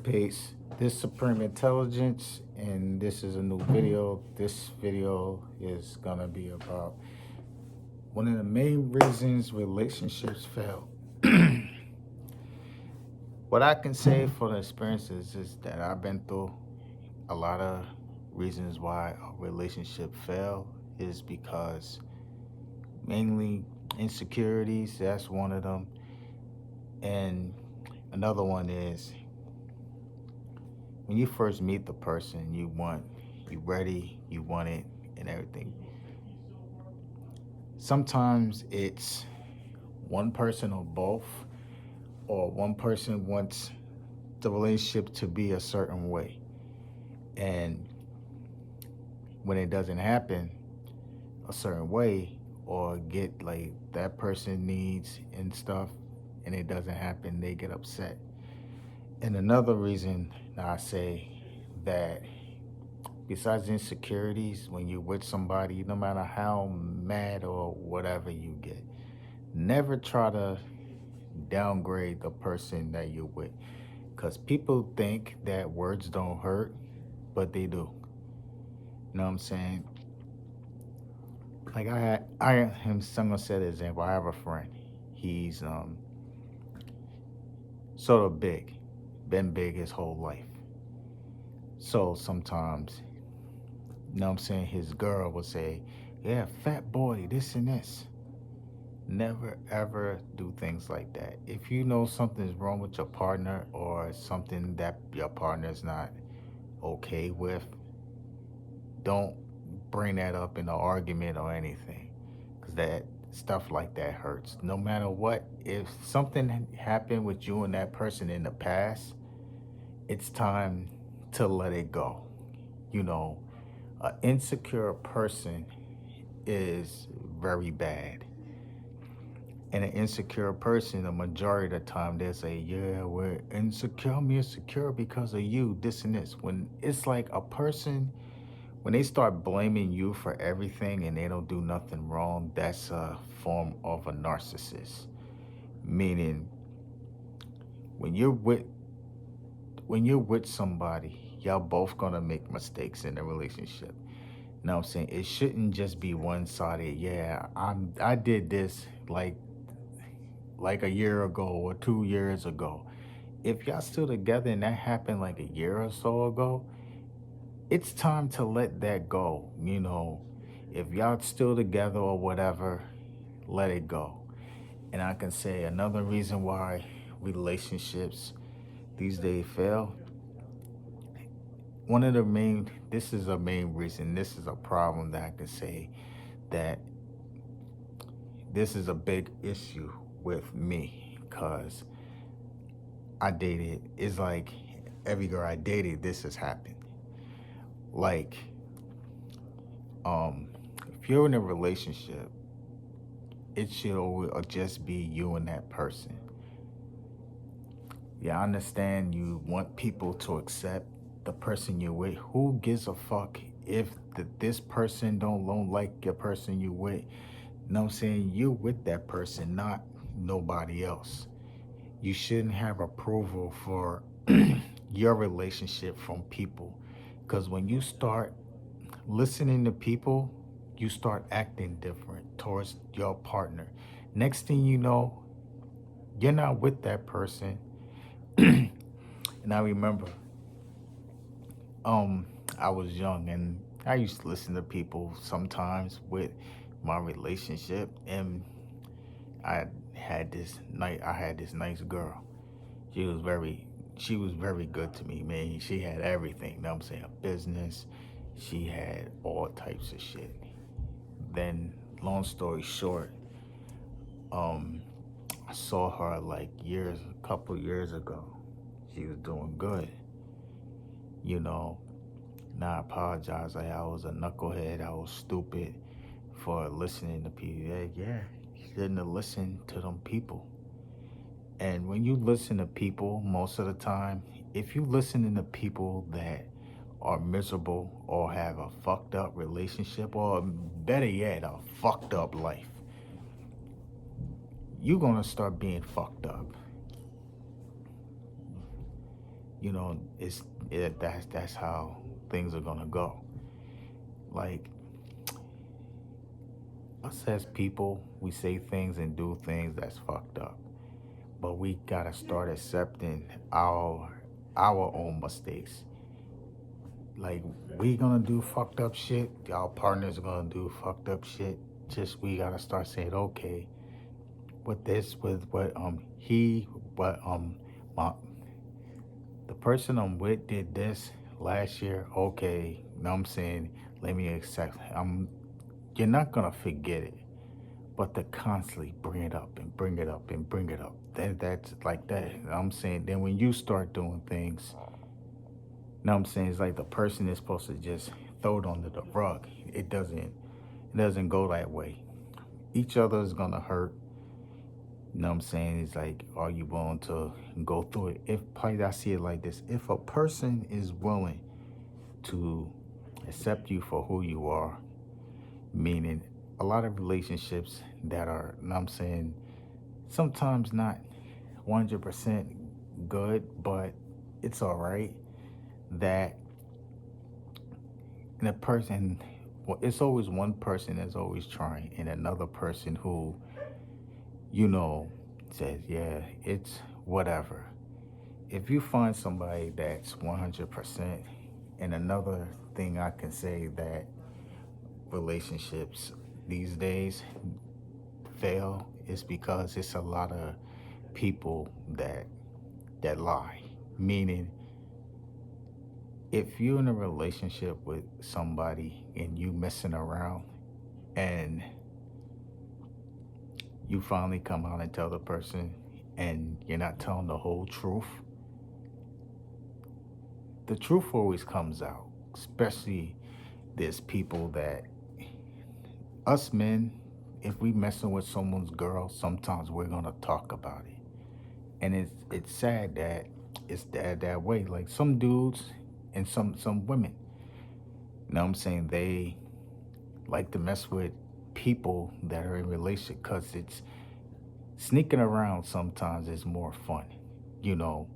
Peace. This Supreme Intelligence, and this is a new video. This video is gonna be about one of the main reasons relationships fail. What I can say for the experiences is that I've been through a lot of reasons why a relationship fail is because mainly insecurities. That's one of them, and another one is when you first meet the person you ready, you want it, and everything. Sometimes it's one person or both, or one person wants the relationship to be a certain way. And when it doesn't happen a certain way, or get like that person needs and stuff, and it doesn't happen, they get upset. And another reason I say that, besides insecurities, when you're with somebody, no matter how mad or whatever you get, never try to downgrade the person that you're with. Because people think that words don't hurt, but they do. You know what I'm saying? Like someone said example, I have a friend. He's sort of big, been big his whole life. So sometimes, you know what I'm saying, his girl would say, yeah, fat boy, this and this. Never ever do things like that. If you know something's wrong with your partner or something that your partner's not okay with, don't bring that up in an argument or anything. Because that stuff like that hurts. No matter what, if something happened with you and that person in the past, it's time to let it go. You know, an insecure person is very bad. And an insecure person, the majority of the time, they say, yeah, we're insecure. I'm insecure because of you, this and this. When it's like a person, when they start blaming you for everything and they don't do nothing wrong, that's a form of a narcissist. Meaning, when you're with when you're with somebody, y'all both gonna make mistakes in the relationship. You know what I'm saying? It shouldn't just be one sided. Yeah, I did this like a year ago or 2 years ago. If y'all still together and that happened like a year or so ago, it's time to let that go. You know, if y'all still together or whatever, let it go. And I can say another reason why relationships these days fail. One of the main, this is a main reason, this is a problem that I can say that this is a big issue with me because I dated, it's like every girl I dated, this has happened. Like, um, if you're in a relationship, it should just be you and that person. Yeah, I understand you want people to accept the person you're with. Who gives a fuck if this person don't like your person you with? You know what I'm saying? You with that person, not nobody else. You shouldn't have approval for your relationship from people. Because when you start listening to people, you start acting different towards your partner. Next thing you know, you're not with that person. And I remember, um, I was young and I used to listen to people sometimes with my relationship, and I had this nice girl. She was very good to me, man. She had everything, you know what I'm saying? A business. She had all types of shit. Then, long story short, um, I saw her like a couple years ago. She was doing good, you know. Now I apologize. Like, I was a knucklehead. I was stupid for listening to people. Yeah, yeah. You shouldn't have listened to them people. And when you listen to people, most of the time, if you listen to people that are miserable or have a fucked up relationship, or better yet, a fucked up life, you're gonna start being fucked up. That's how things are gonna go. Like us as people, we say things and do things that's fucked up, but we gotta start accepting our own mistakes. Like we gonna do fucked up shit. Our partners are gonna do fucked up shit. Just we gotta start saying, okay, with this, with what he, what my the person I'm with did this last year. Okay, know what I'm saying, let me accept. You're not gonna forget it, but to constantly bring it up and bring it up and bring it up. That's like that. I'm saying then when you start doing things, know what I'm saying, it's like the person is supposed to just throw it under the rug. It doesn't go that way. Each other is gonna hurt. You know what I'm saying? It's like, are you willing to go through it? If like I see it like this, if a person is willing to accept you for who you are, meaning a lot of relationships that are, you know what I'm saying, sometimes not 100% good, but it's all right. That and a person, well, it's always one person that's always trying, and another person who, you know, says, yeah, it's whatever. If you find somebody that's 100%, and another thing I can say that relationships these days fail is because it's a lot of people that lie. Meaning, if you're in a relationship with somebody and you messing around and you finally come out and tell the person and you're not telling the whole truth, the truth always comes out. Especially there's people that us men, if we messing with someone's girl, sometimes we're gonna talk about it. And it's sad that it's that way. Like some dudes and some women, you know what I'm saying, they like to mess with people that are in relationship because it's sneaking around sometimes is more fun, you know,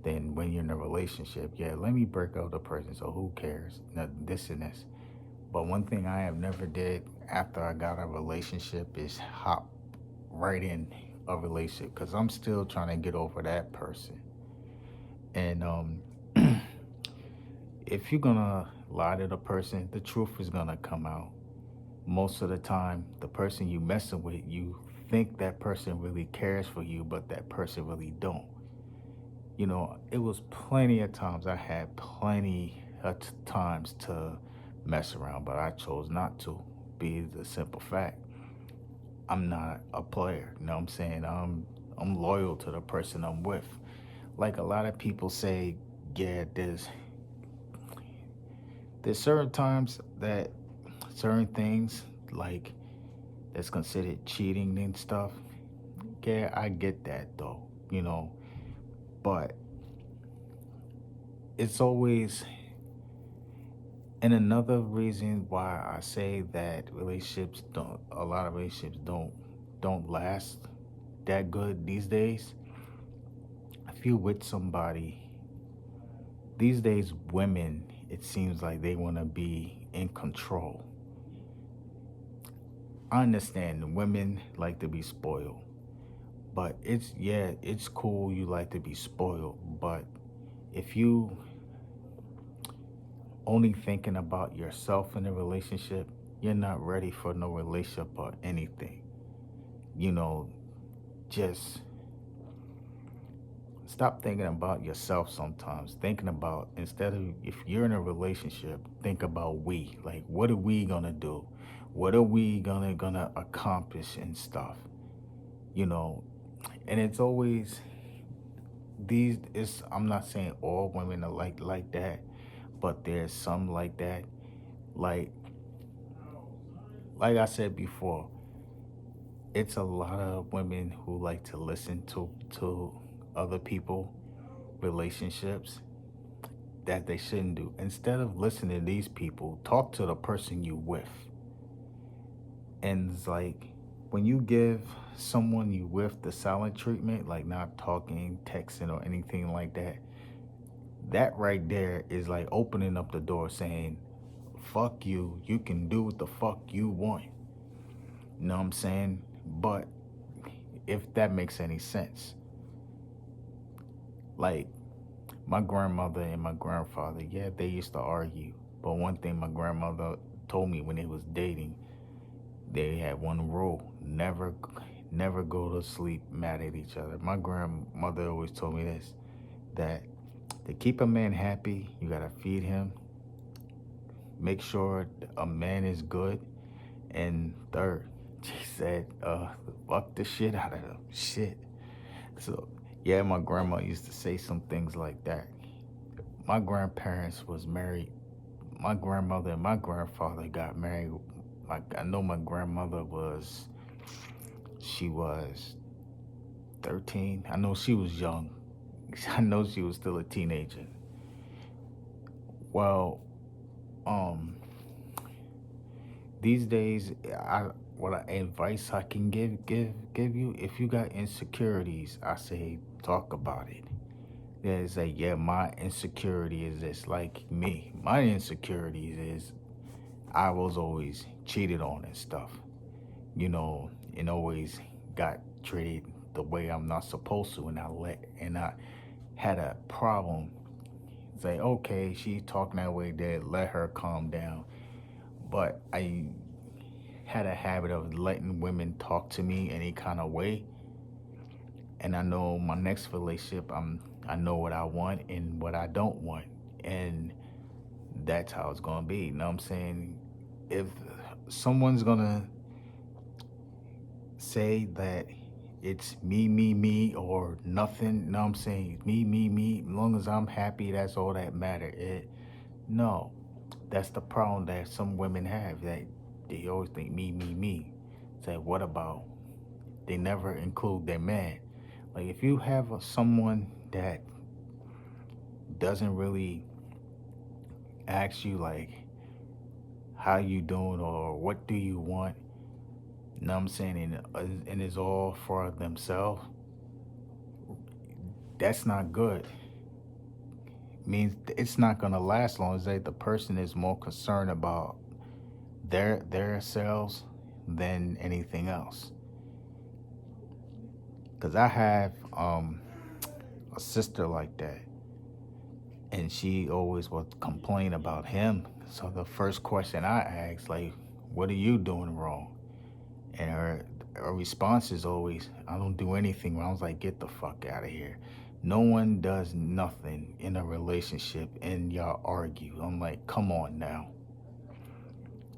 than when you're in a relationship. Yeah, let me break up the person, so who cares? This and this. But one thing I have never did after I got a relationship is hop right in a relationship because I'm still trying to get over that person. And if you're gonna lie to the person, the truth is gonna come out. Most of the time, the person you messing with, you think that person really cares for you, but that person really don't. It was plenty of times I had plenty of times to mess around, but I chose not to. Be the simple fact, I'm not a player. You know what I'm saying? I'm loyal to the person I'm with. Like a lot of people say, yeah, there's certain times that certain things like that's considered cheating and stuff. Yeah, I get that though, but it's always, and another reason why I say that a lot of relationships don't last that good these days. If you're with somebody these days, women, it seems like they want to be in control. I understand women like to be spoiled, but it's cool you like to be spoiled, but if you only thinking about yourself in a relationship, you're not ready for no relationship or anything. You know, just stop thinking about yourself sometimes. Thinking about, instead of, if you're in a relationship, think about we. Like, what are we gonna do? What are we gonna accomplish and stuff? You know, and it's always these. It's I'm not saying all women are like that, but there's some like that. Like like I said before, it's a lot of women who like to listen to other people relationships that they shouldn't do. Instead of listening to these people, talk to the person you with. And it's like when you give someone you with the silent treatment, like not talking, texting, or anything like that, That right there is like opening up the door saying, fuck you, you can do what the fuck you want. You know what I'm saying? But if that makes any sense, like my grandmother and my grandfather, yeah, they used to argue. But one thing my grandmother told me when they was dating, they had one rule: never go to sleep mad at each other. My grandmother always told me this, that to keep a man happy, you gotta feed him, make sure a man is good, and third, she said, fuck the shit out of him. Shit. So yeah, my grandma used to say some things like that. My grandparents was married. My grandmother and my grandfather got married. I know my grandmother was, she was 13. I know she was young. I know she was still a teenager. Well, um, these days, what advice I can give you, if you got insecurities, I say talk about it. Yeah, it's like, yeah, my insecurity is this. Like me, my insecurities is I was always cheated on and stuff, and always got treated the way I'm not supposed to, and I had a problem. Say, okay, she's talking that way, there, let her calm down. But I had a habit of letting women talk to me any kind of way, and I know my next relationship, I know what I want and what I don't want, and that's how it's gonna be. You know what I'm saying? If someone's gonna say that it's me, or nothing, you know what I'm saying? Me. As long as I'm happy, that's all that matter. No, that's the problem that some women have. That they always think me. Say, what about? They never include their man. Like if you have someone that doesn't really ask you like how you doing or what do you want, you know what I'm saying, and it's all for themselves, that's not good. Means it's not gonna last long. As that the person is more concerned about their selves than anything else. Cause I have a sister like that, and she always would complain about him. So the first question I ask, like, what are you doing wrong? And her response is always, I don't do anything wrong. I was like, get the fuck out of here. No one does nothing in a relationship and y'all argue. I'm like, come on now.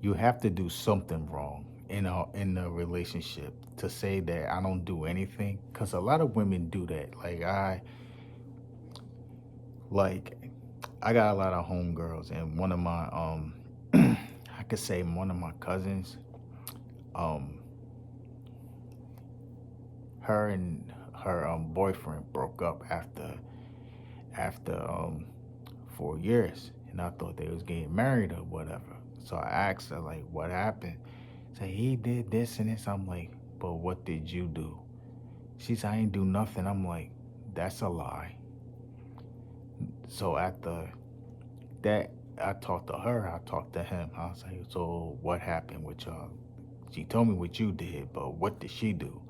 You have to do something wrong in a relationship to say that I don't do anything. Cause a lot of women do that. Like I got a lot of homegirls, and one of my I could say one of my cousins, um her and her boyfriend broke up after 4 years, and I thought they was getting married or whatever. So I asked her like, what happened? Say he did this and this. I'm like, but what did you do? She said I ain't do nothing. I'm like, that's a lie. So after that, I talked to her, I talked to him. I was like, so what happened with y'all? She told me what you did, but what did she do?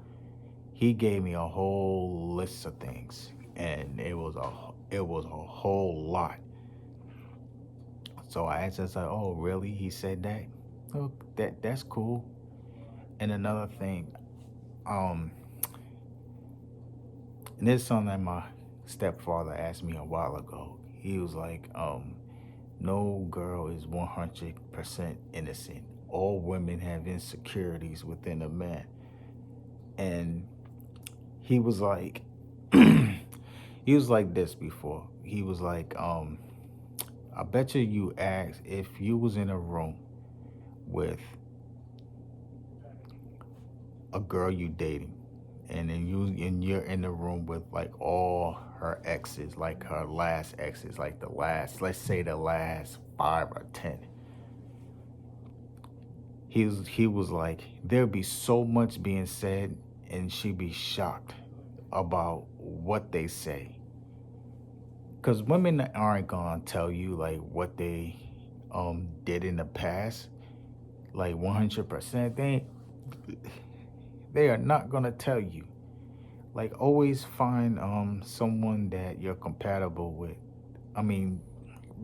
He gave me a whole list of things, and it was a whole lot. So I asked her, I said, "Oh, really?" He said that. Oh, that's cool. And another thing, um, and this is something that my stepfather asked me a while ago. He was like, "No girl is 100% innocent. All women have insecurities within a man." And he was like, he was like this before. He was like, I bet you asked if you was in a room with a girl you dating, and you're in the room with like all her exes, like her last exes, like the last, let's say the last 5 or 10. He was like, there'd be so much being said, and she'd be shocked about what they say. because women aren't gonna tell you like what they did in the past, like 100%. They are not gonna tell you. Like always find someone that you're compatible with. I mean,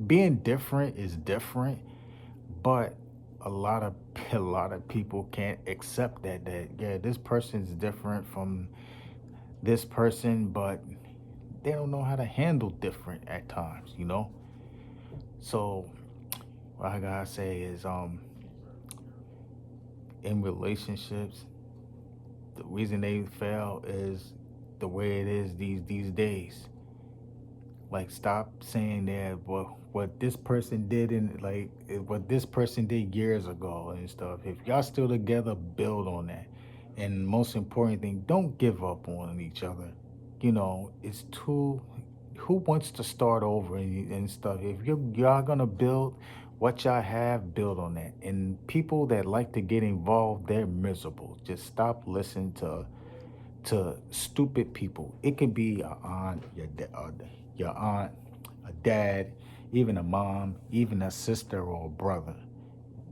being different is different, but a lot of a lot of people can't accept that yeah, this person's different from this person, but they don't know how to handle different at times, you know. So what I gotta say is in relationships, the reason they fail is the way it is these days. Like stop saying that what this person did in like what this person did years ago and stuff. If y'all still together, build on that. And most important thing, don't give up on each other. You know, it's too. Who wants to start over and stuff? If y'all gonna build what y'all have, build on that. And people that like to get involved, they're miserable. Just stop listening to stupid people. It could be a aunt, your aunt, a dad, even a mom, even a sister or a brother.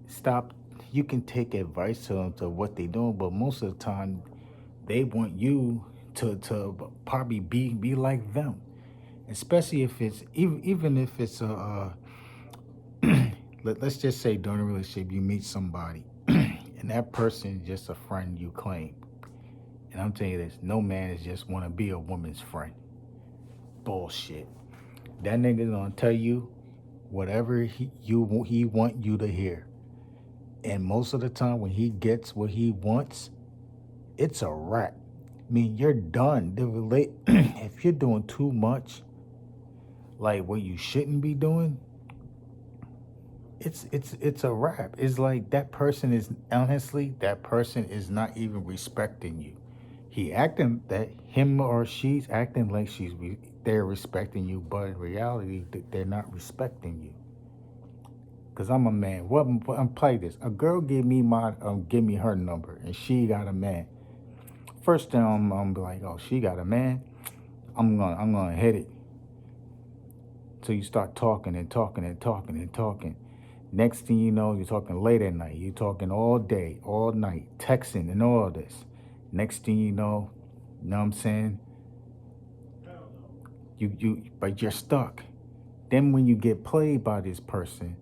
Stop. You can take advice to them to what they doing, but most of the time, they want you to probably be like them. Especially if it's even if it's a let's just say during a relationship you meet somebody and that person is just a friend you claim. And I'm telling you this, no man is just want to be a woman's friend. Bullshit. That nigga gonna tell you whatever he want you to hear. And most of the time when he gets what he wants, it's a wrap. I mean, you're done. The relate if you're doing too much, like what you shouldn't be doing, it's a wrap. It's like that person is honestly that person is not even respecting you. He acting that him or she's acting like they're respecting you, but in reality they're not respecting you. Cause I'm a man. I'm play this. A girl give me her number, and she got a man. First thing I'm be like, oh, she got a man. I'm gonna hit it. So you start talking and talking and talking and talking. Next thing you know, you're talking late at night. You're talking all day, all night, texting and all this. Next thing you know what I'm saying? But you're stuck. Then when you get played by this person,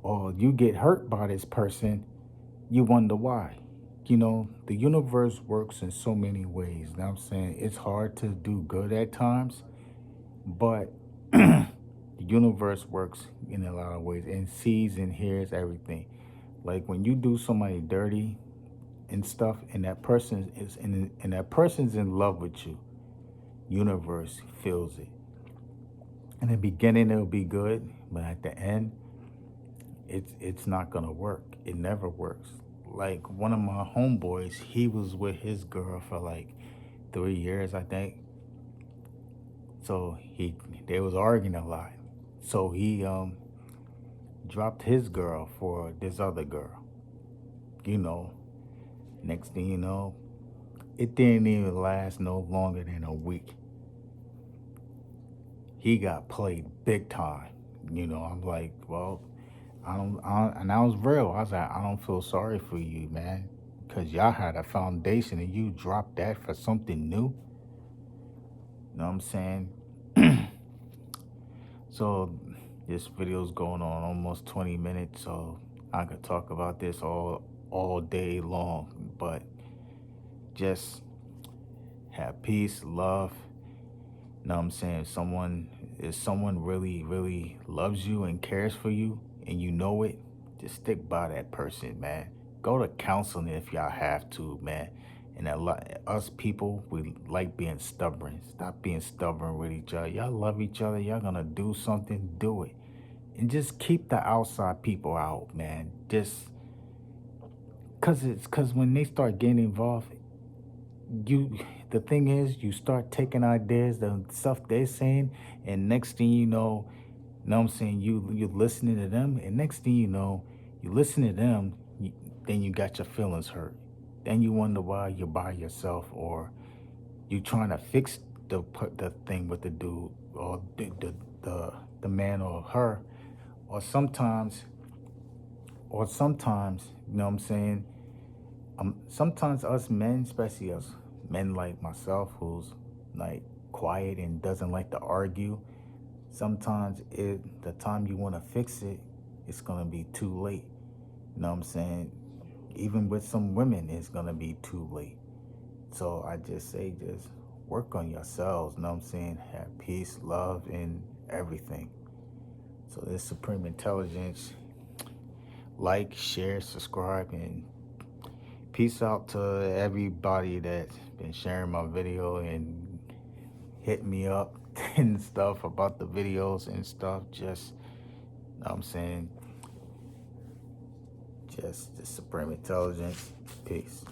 or you get hurt by this person, you wonder why. You know, the universe works in so many ways. Now I'm saying it's hard to do good at times, but the universe works in a lot of ways and sees and hears everything. Like when you do somebody dirty and stuff, and that person's in love with you, universe feels it. In the beginning, it'll be good, but at the end, it's not gonna work. It never works. Like one of my homeboys, he was with his girl for like 3 years, I think. So they was arguing a lot. So he dropped his girl for this other girl. You know, next thing you know, it didn't even last no longer than a week. He got played big time. You know, I'm like, well, and I was real. I was like, I don't feel sorry for you, man, because y'all had a foundation and you dropped that for something new. You know what I'm saying? So this video's going on almost 20 minutes, so I could talk about this all day long. But just have peace, love. You know what I'm saying? Someone really, really loves you and cares for you and you know it, just stick by that person, man. Go to counseling if y'all have to, man. And a lot us people, we like being stubborn. Stop being stubborn with each other. Y'all love each other. Y'all gonna do something, do it. And just keep the outside people out, man. Just cause when they start getting involved, you the thing is you start taking ideas, the stuff they're saying, and next thing you know what I'm saying, you listening to them, and next thing you listen to them, then you got your feelings hurt. Then you wonder why you're by yourself, or you trying to fix the thing with the dude, or the man or her, or sometimes you know what I'm saying, sometimes us men, especially us men like myself, who's like quiet and doesn't like to argue, sometimes the time you want to fix it, it's gonna be too late. You know what I'm saying? Even with some women, it's gonna be too late. So I just say, just work on yourselves. You know what I'm saying? Have peace, love, and everything. So this Supreme Intelligence, like, share, subscribe, and peace out to everybody that's been sharing my video and hit me up and stuff about the videos and stuff. Just, you know what I'm saying, just the Supreme Intelligence. Peace.